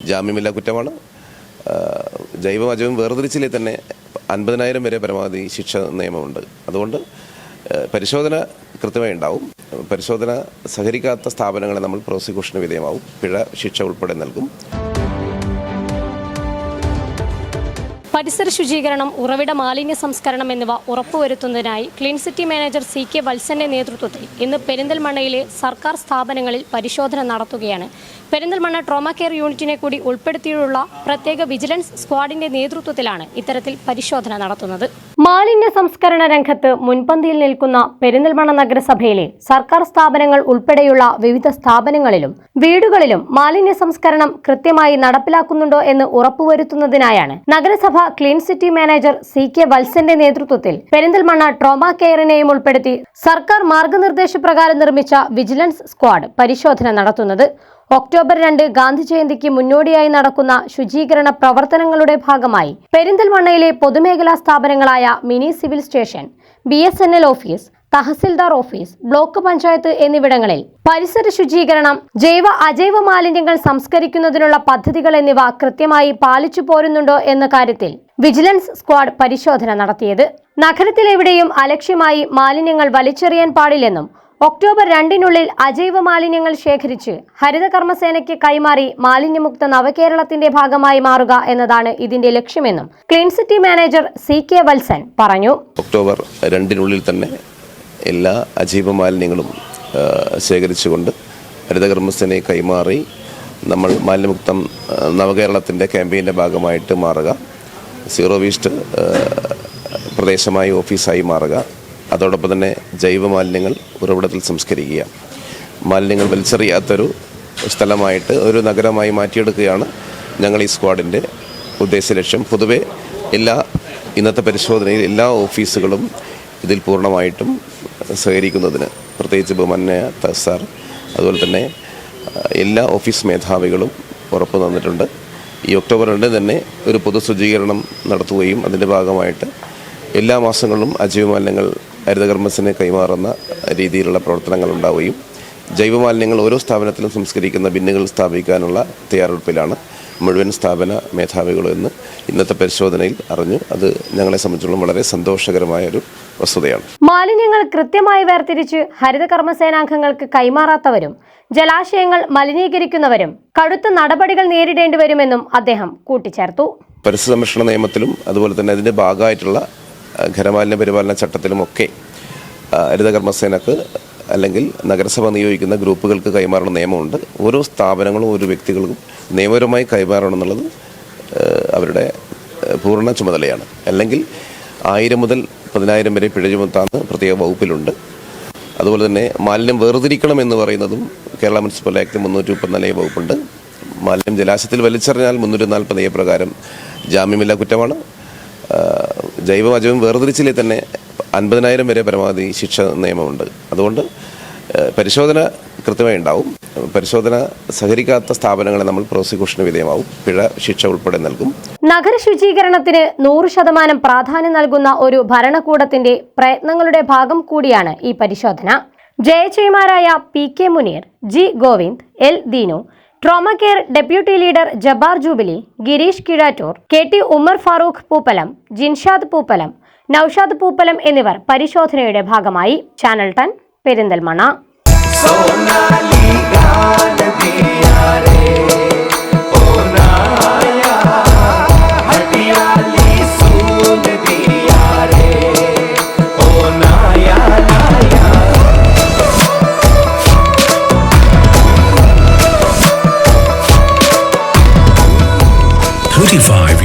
ജാമ്യമില്ലാ കുറ്റമാണ്. ജൈവം അജൈവം വേർതിരിച്ചില്ലേ തന്നെ 50,000 വരെ പരമാവധി ശിക്ഷ നിയമമുണ്ട്. അതുകൊണ്ട് പരിശോധന കൃത്യമായി ഉണ്ടാവും. പരിശോധന സഹകരിക്കാത്ത സ്ഥാപനങ്ങളെ നമ്മൾ പ്രോസിക്യൂഷന് വിധേയമാവും. പിഴ ശിക്ഷ ഉൾപ്പെടെ നൽകും. പരിസര ശുചീകരണം, ഉറവിട മാലിന്യ സംസ്കരണം എന്നിവ ഉറപ്പുവരുത്തുന്നതിനായി ക്ലീൻ സിറ്റി മാനേജർ CK വത്സന്റെ നേതൃത്വത്തിൽ ഇന്ന് പെരിന്തൽമണ്ണയിലെ സർക്കാർ സ്ഥാപനങ്ങളിൽ പരിശോധന നടത്തുകയാണ്. പെരിന്തൽമണ്ണ ട്രോമ കെയർ യൂണിറ്റിനെ കൂടി ഉൾപ്പെടുത്തിയുള്ള പ്രത്യേക വിജിലൻസ് സ്ക്വാഡിന്റെ നേതൃത്വത്തിലാണ് ഇത്തരത്തിൽ പരിശോധന നടത്തുന്നത്. മാലിന്യ സംസ്കരണ രംഗത്ത് മുൻപന്തിയിൽ നിൽക്കുന്ന പെരിന്തൽമണ്ണ നഗരസഭയിലെ സർക്കാർ സ്ഥാപനങ്ങൾ ഉൾപ്പെടെയുള്ള വിവിധ സ്ഥാപനങ്ങളിലും വീടുകളിലും മാലിന്യ സംസ്കരണം കൃത്യമായി നടപ്പിലാക്കുന്നുണ്ടോ എന്ന് ഉറപ്പുവരുത്തുന്നതിനായാണ് നഗരസഭ ക്ലീൻ സിറ്റി മാനേജർ CK വത്സന്റെ നേതൃത്വത്തിൽ പെരിന്തൽമണ്ണ ട്രോമ കെയറിനെയും ഉൾപ്പെടുത്തി സർക്കാർ മാർഗനിർദ്ദേശപ്രകാരം നിർമ്മിച്ച വിജിലൻസ് സ്ക്വാഡ് പരിശോധന നടത്തുന്നത്. ഒക്ടോബർ 2 ഗാന്ധി ജയന്തിക്ക് മുന്നോടിയായി നടക്കുന്ന ശുചീകരണ പ്രവർത്തനങ്ങളുടെ ഭാഗമായി പെരിന്തൽമണ്ണയിലെ പൊതുമേഖലാ സ്ഥാപനങ്ങളായ mini civil station, BSNL office, tahsildar office, block panchayat എന്നിവിടങ്ങളിൽ പരിസര ശുചീകരണം, ജൈവ അജൈവ മാലിന്യങ്ങൾ സംസ്കരിക്കുന്നതിനുള്ള പദ്ധതികൾ എന്നിവ കൃത്യമായി പാലിച്ചു പോരുന്നുണ്ടോ എന്ന കാര്യത്തിൽ വിജിലൻസ് സ്ക്വാഡ് പരിശോധന നടത്തിയത്. നഗരത്തിലെവിടെയും അലക്ഷ്യമായി മാലിന്യങ്ങൾ വലിച്ചെറിയാൻ പാടില്ലെന്നും ഒക്ടോബർ 2 അജൈവ മാലിന്യങ്ങൾ ശേഖരിച്ച് ഹരിത കർമ്മസേനയ്ക്ക് കൈമാറി മാലിന്യമുക്ത നവകേരളത്തിന്റെ ഭാഗമായി മാറുക എന്നതാണ് ഇതിന്റെ ലക്ഷ്യമെന്നും clean city manager CK Valsan പറഞ്ഞു. ഒക്ടോബർ 2 തന്നെ എല്ലാ അജൈവ മാലിന്യങ്ങളും ശേഖരിച്ചുകൊണ്ട് ഹരിത കർമ്മസേനയെ കൈമാറി നമ്മൾ മാലിന്യമുക്തം നവകേരളത്തിൻ്റെ ക്യാമ്പയിൻ്റെ ഭാഗമായിട്ട് മാറുക, സീറോ വേസ്റ്റ് പ്രദേശമായി ഓഫീസായി മാറുക, അതോടൊപ്പം തന്നെ ജൈവ മാലിന്യങ്ങൾ ഉറവിടത്തിൽ സംസ്കരിക്കുക, മാലിന്യങ്ങൾ വലിച്ചെറിയാത്തൊരു സ്ഥലമായിട്ട് ഒരു നഗരമായി മാറ്റിയെടുക്കുകയാണ് ഞങ്ങൾ ഈ സ്ക്വാഡിൻ്റെ ഉദ്ദേശ ലക്ഷ്യം. പൊതുവെ ഇന്നത്തെ പരിശോധനയിൽ എല്ലാ ഓഫീസുകളും ഇതിൽ പൂർണ്ണമായിട്ടും സഹകരിക്കുന്നതിന്, പ്രത്യേകിച്ച് ബഹുമാന്യ തഹസാർ അതുപോലെ തന്നെ എല്ലാ ഓഫീസ് മേധാവികളും ഉറപ്പ് തന്നിട്ടുണ്ട്. ഈ ഒക്ടോബർ 2 തന്നെ ഒരു പൊതു ശുചീകരണം നടത്തുകയും അതിൻ്റെ ഭാഗമായിട്ട് എല്ലാ മാസങ്ങളിലും അജൈവ മാലിന്യങ്ങൾ ഹരിതകർമ്മസേനയെ കൈമാറുന്ന രീതിയിലുള്ള പ്രവർത്തനങ്ങൾ ഉണ്ടാവുകയും ജൈവമാലിന്യങ്ങൾ ഓരോ സ്ഥാപനത്തിലും സംസ്കരിക്കുന്ന ബിന്നുകൾ സ്ഥാപിക്കാനുള്ള തയ്യാറെടുപ്പിലാണ് മുഴുവൻ സ്ഥാപന മേധാവികളും എന്ന് ഇന്നത്തെ പരിശോധനയിൽ അറിഞ്ഞു. അത് ഞങ്ങളെ സംബന്ധിച്ചിടത്തോളം വളരെ സന്തോഷകരമായ ഒരു വസ്തുതയാണ്. മാലിന്യങ്ങൾ കൃത്യമായി വേർതിരിച്ച് ഹരിത കർമ്മസേനാംഗങ്ങൾക്ക് കൈമാറാത്തവരും ജലാശയങ്ങൾ മലിനീകരിക്കുന്നവരും കടുത്ത നടപടികൾ നേരിടേണ്ടി വരുമെന്നും അദ്ദേഹം കൂട്ടിച്ചേർത്തു. പരിസ്ഥിതി സംരക്ഷണ നിയമത്തിലും അതുപോലെ തന്നെ അതിൻ്റെ ഭാഗമായിട്ടുള്ള ഖരമാലിന്യ പരിപാലന ചട്ടത്തിലുമൊക്കെ ഹരിത കർമ്മസേനക്ക് അല്ലെങ്കിൽ നഗരസഭ നിയോഗിക്കുന്ന ഗ്രൂപ്പുകൾക്ക് കൈമാറുന്ന നിയമമുണ്ട്. ഓരോ സ്ഥാപനങ്ങളും ഓരോ വ്യക്തികൾക്കും നിയമപരമായി കൈമാറണമെന്നുള്ളത് അവരുടെ പൂർണ്ണ ചുമതലയാണ്. അല്ലെങ്കിൽ 1000 മുതൽ 10,000 വരെ പിഴ ചുമത്താന്ന് പ്രത്യേക വകുപ്പിലുണ്ട്. അതുപോലെ തന്നെ മാലിന്യം വേർതിരിക്കണം എന്ന് പറയുന്നതും കേരള മുനിസിപ്പൽ ആക്ട് 334 വകുപ്പുണ്ട്. മാലിന്യം ജലാശയത്തിൽ വലിച്ചെറിഞ്ഞാൽ 340 പ്രകാരം ജാമ്യമില്ലാ കുറ്റമാണ്. ജൈവം അജൈവം വേർതിരിച്ചില്ലേ തന്നെ 50,000 വരെ പരമാവധി ശിക്ഷ നിയമമുണ്ട്. അതുകൊണ്ട് പരിശോധന കൃത്യമായി ഉണ്ടാവും. പരിശോധന സഹകരിക്കാത്ത സ്ഥാപനങ്ങളെ നമ്മൾ പ്രോസിക്യൂഷന് വിധേയമാവും. പിഴ ശിക്ഷ ഉൾപ്പെടെ നൽകും. നഗര ശുചീകരണത്തിന് 100% പ്രാധാന്യം നൽകുന്ന ഒരു ഭരണകൂടത്തിന്റെ പ്രയത്നങ്ങളുടെ ഭാഗം കൂടിയാണ് ഈ പരിശോധന. ജയചെയ്മാരായ PK Muneer, G Govind, L Deenu, trauma care deputy leader Jabbar Jubilee, Girish Kizhattur, KT Umar Farooq Pooppalam, Jinshad Pooppalam, Naushad Pooppalam എന്നിവർ പരിശോധനയുടെ ഭാഗമായി. Channel 10 Perinthalmanna.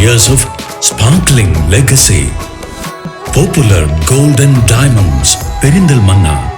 Years of sparkling legacy. Popular Gold and Diamonds, Perindalmanna.